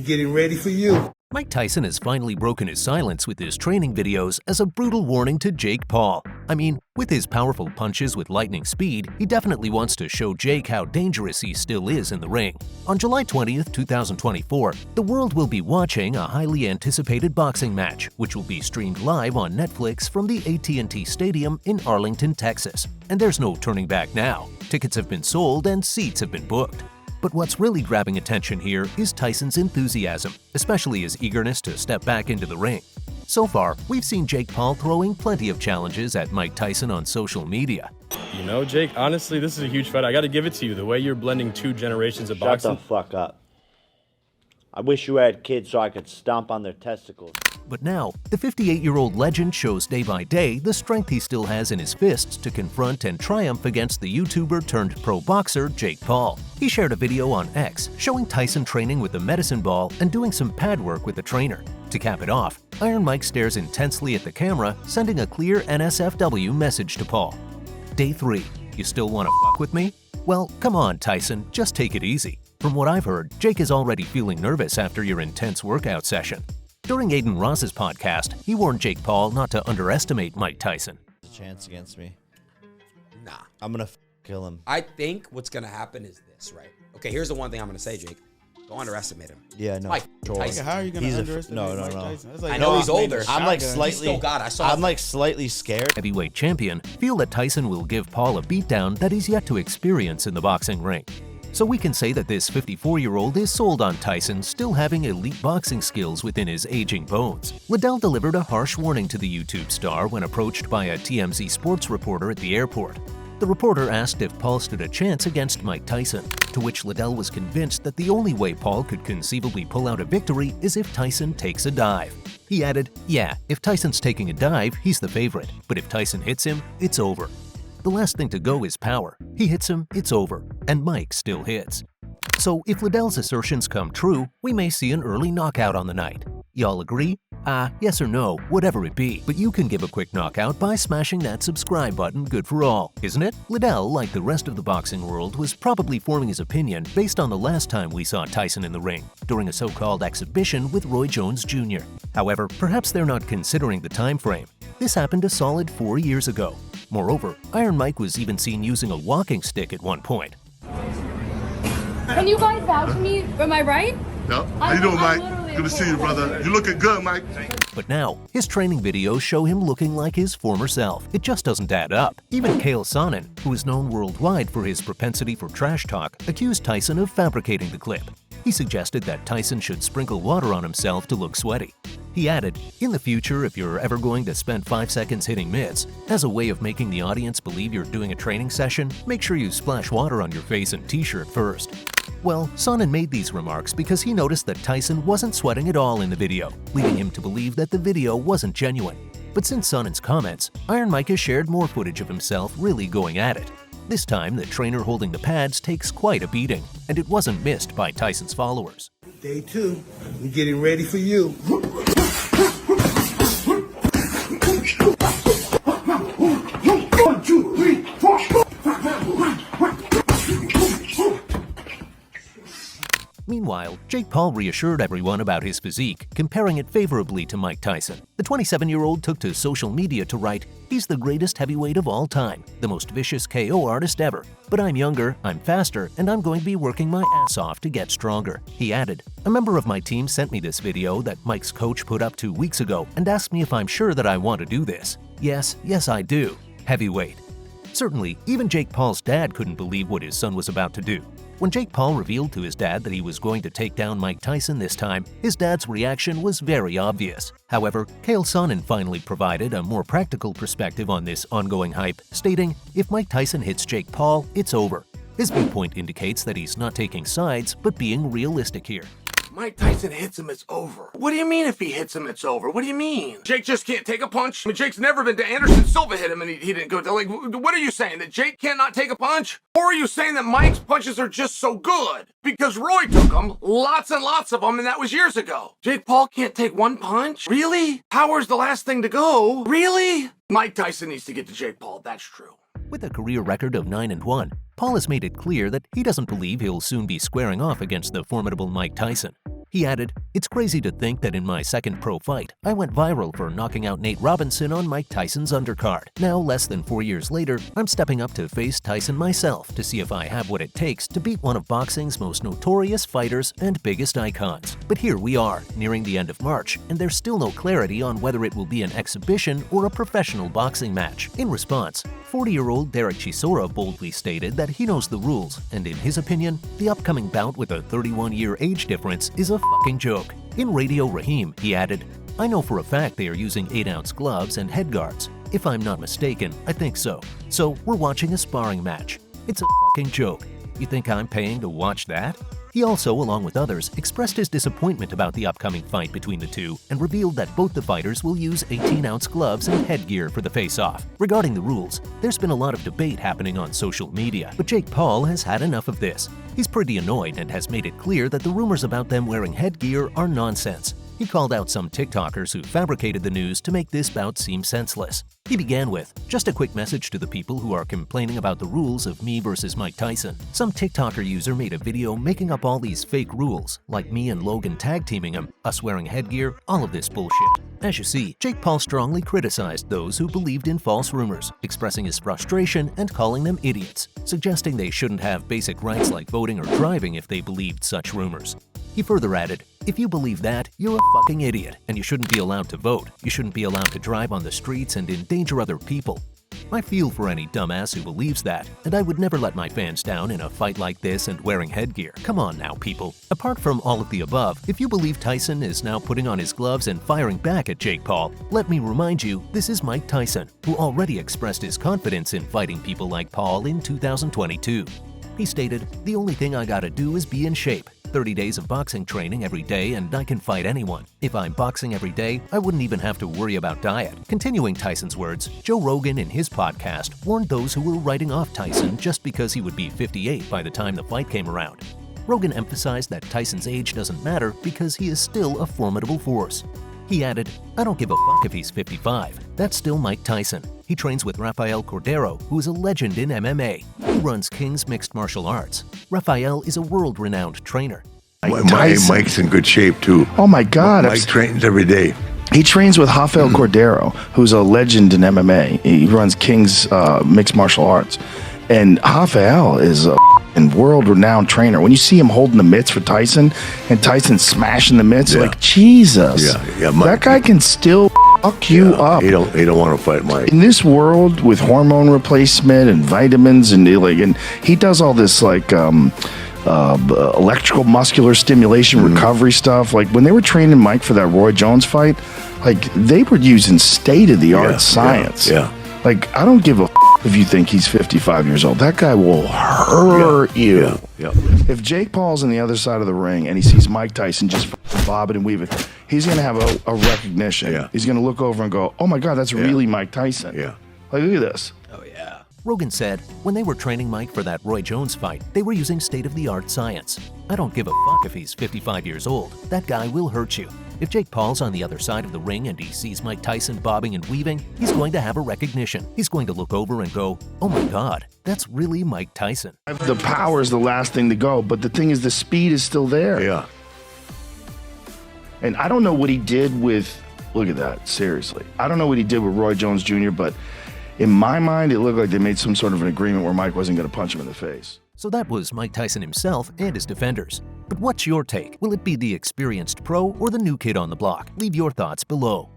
getting ready for you. Mike Tyson has finally broken his silence with his training videos as a brutal warning to Jake Paul. I mean, with his powerful punches with lightning speed, he definitely wants to show Jake how dangerous he still is in the ring. On July 20th, 2024, the world will be watching a highly anticipated boxing match, which will be streamed live on Netflix from the AT&T Stadium in Arlington, Texas. And there's no turning back now. Tickets have been sold and seats have been booked. But what's really grabbing attention here is Tyson's enthusiasm, especially his eagerness to step back into the ring. So far, we've seen Jake Paul throwing plenty of challenges at Mike Tyson on social media. You know, Jake, honestly, this is a huge fight. I got to give it to you. The way you're blending two generations of boxing. Shut the fuck up. I wish you had kids so I could stomp on their testicles. But now, the 58-year-old legend shows day by day the strength he still has in his fists to confront and triumph against the YouTuber-turned-pro boxer Jake Paul. He shared a video on X showing Tyson training with a medicine ball and doing some pad work with a trainer. To cap it off, Iron Mike stares intensely at the camera, sending a clear NSFW message to Paul. Day 3. You still want to fuck with me? Well, come on, Tyson, just take it easy. From what I've heard, Jake is already feeling nervous after your intense workout session. During Aiden Ross's podcast, he warned Jake Paul not to underestimate Mike Tyson. A chance against me. Nah. I'm gonna kill him. I think what's gonna happen is this, right? Okay, here's the one thing I'm gonna say, Jake. Don't underestimate him. Yeah, no. Mike Sure. Tyson. How are you gonna underestimate no, Mike no. Tyson? That's like I know he's older. I'm like He's slightly. still got it. I'm like slightly scared. Heavyweight champion feel that Tyson will give Paul a beatdown that he's yet to experience in the boxing ring. So we can say that this 54-year-old is sold on Tyson still having elite boxing skills within his aging bones. Liddell delivered a harsh warning to the YouTube star when approached by a TMZ sports reporter at the airport. The reporter asked if Paul stood a chance against Mike Tyson, to which Liddell was convinced that the only way Paul could conceivably pull out a victory is if Tyson takes a dive. He added, yeah, if Tyson's taking a dive, he's the favorite, but if Tyson hits him, it's over. The last thing to go is power. He hits him, it's over, and Mike still hits. So if Liddell's assertions come true, we may see an early knockout on the night. Y'all agree? Yes or no, whatever it be, but you can give a quick knockout by smashing that subscribe button good for all, isn't it? Liddell, like the rest of the boxing world, was probably forming his opinion based on the last time we saw Tyson in the ring, during a so-called exhibition with Roy Jones Jr. However, perhaps they're not considering the time frame. This happened a solid 4 years ago. Moreover, Iron Mike was even seen using a walking stick at one point. Can you guys vouch for me? Am I right? Yep. How you doing, Mike? Good to see you, brother. You looking good, Mike. But now, his training videos show him looking like his former self. It just doesn't add up. Even Chael Sonnen, who is known worldwide for his propensity for trash talk, accused Tyson of fabricating the clip. He suggested that Tyson should sprinkle water on himself to look sweaty. He added, in the future, if you're ever going to spend 5 seconds hitting mitts, as a way of making the audience believe you're doing a training session, make sure you splash water on your face and t-shirt first. Well, Sonnen made these remarks because he noticed that Tyson wasn't sweating at all in the video, leading him to believe that the video wasn't genuine. But since Sonnen's comments, Iron Mike has shared more footage of himself really going at it. This time, the trainer holding the pads takes quite a beating, and it wasn't missed by Tyson's followers. Day 2. We're getting ready for you. 1, 2, 3, 4. Meanwhile, Jake Paul reassured everyone about his physique, comparing it favorably to Mike Tyson. The 27-year-old took to social media to write, "He's the greatest heavyweight of all time, the most vicious KO artist ever. But I'm younger, I'm faster, and I'm going to be working my ass off to get stronger." He added, "A member of my team sent me this video that Mike's coach put up 2 weeks ago and asked me if I'm sure that I want to do this. Yes, I do. Heavyweight." Certainly, even Jake Paul's dad couldn't believe what his son was about to do. When Jake Paul revealed to his dad that he was going to take down Mike Tyson this time, his dad's reaction was very obvious. However, Chael Sonnen finally provided a more practical perspective on this ongoing hype, stating, if Mike Tyson hits Jake Paul, it's over. His viewpoint indicates that he's not taking sides, but being realistic here. Mike Tyson hits him, it's over. What do you mean if he hits him, it's over? What do you mean? Jake just can't take a punch? I mean, Jake's never been to Anderson Silva hit him and he didn't go to, like, what are you saying? That Jake cannot take a punch? Or are you saying that Mike's punches are just so good? Because Roy took them, lots and lots of them, and that was years ago. Jake Paul can't take one punch? Really? Power's the last thing to go? Really? Mike Tyson needs to get to Jake Paul, that's true. With a career record of 9-1, Paul has made it clear that he doesn't believe he'll soon be squaring off against the formidable Mike Tyson. He added, "It's crazy to think that in my second pro fight, I went viral for knocking out Nate Robinson on Mike Tyson's undercard. Now, less than 4 years later, I'm stepping up to face Tyson myself to see if I have what it takes to beat one of boxing's most notorious fighters and biggest icons." But here we are, nearing the end of March, and there's still no clarity on whether it will be an exhibition or a professional boxing match. In response, 40-year-old Derek Chisora boldly stated that he knows the rules, and in his opinion, the upcoming bout with a 31-year age difference is a fucking joke. In Radio Raheem, he added, "I know for a fact they are using 8-ounce gloves and head guards. If I'm not mistaken, I think so. So we're watching a sparring match. It's a fucking joke. You think I'm paying to watch that?" He also, along with others, expressed his disappointment about the upcoming fight between the two and revealed that both the fighters will use 18-ounce gloves and headgear for the face-off. Regarding the rules, there's been a lot of debate happening on social media, but Jake Paul has had enough of this. He's pretty annoyed and has made it clear that the rumors about them wearing headgear are nonsense. He called out some TikTokers who fabricated the news to make this bout seem senseless. He began with, "Just a quick message to the people who are complaining about the rules of me versus Mike Tyson. Some TikToker user made a video making up all these fake rules, like me and Logan tag teaming him, us wearing headgear, all of this bullshit." As you see, Jake Paul strongly criticized those who believed in false rumors, expressing his frustration and calling them idiots, suggesting they shouldn't have basic rights like voting or driving if they believed such rumors. He further added, "If you believe that, you're a fucking idiot, and you shouldn't be allowed to vote. You shouldn't be allowed to drive on the streets and endanger other people. I feel for any dumbass who believes that, and I would never let my fans down in a fight like this and wearing headgear. Come on now, people." Apart from all of the above, if you believe Tyson is now putting on his gloves and firing back at Jake Paul, let me remind you, this is Mike Tyson, who already expressed his confidence in fighting people like Paul in 2022. He stated, "The only thing I gotta do is be in shape. 30 days of boxing training every day and I can fight anyone. If I'm boxing every day, I wouldn't even have to worry about diet." Continuing Tyson's words, Joe Rogan in his podcast warned those who were writing off Tyson just because he would be 58 by the time the fight came around. Rogan emphasized that Tyson's age doesn't matter because he is still a formidable force. He added, "I don't give a fuck if he's 55. That's still Mike Tyson. He trains with Rafael Cordero, who is a legend in MMA. He runs King's Mixed Martial Arts. Rafael is a world-renowned trainer." Mike's in good shape too. Oh my God! Mike trains every day. He trains with Rafael Cordero, who's a legend in MMA. He runs King's Mixed Martial Arts, and Rafael is a world-renowned trainer. When you see him holding the mitts for Tyson, and Tyson smashing the mitts, like Jesus, Mike, that guy can still fuck you up. He don't want to fight Mike. In this world with hormone replacement and vitamins and he does all this electrical muscular stimulation recovery stuff. Like when they were training Mike for that Roy Jones fight, like they were using state-of-the-art science. Like I don't give a if you think he's 55 years old. That guy will hurt you. If Jake Paul's on the other side of the ring and he sees Mike Tyson just bobbing and weaving, he's going to have a recognition. He's going to look over and go, "Oh my God, that's really Mike Tyson." Like, look at this. Oh, yeah. Rogan said, "When they were training Mike for that Roy Jones fight, they were using state-of-the-art science. I don't give a fuck if he's 55 years old. That guy will hurt you. If Jake Paul's on the other side of the ring and he sees Mike Tyson bobbing and weaving, he's going to have a recognition. He's going to look over and go, 'Oh my God, that's really Mike Tyson.'" The power is the last thing to go, but the thing is the speed is still there. And I don't know what he did with, look at that, seriously. I don't know what he did with Roy Jones Jr., but in my mind, it looked like they made some sort of an agreement where Mike wasn't going to punch him in the face. So that was Mike Tyson himself and his defenders. But what's your take? Will it be the experienced pro or the new kid on the block? Leave your thoughts below.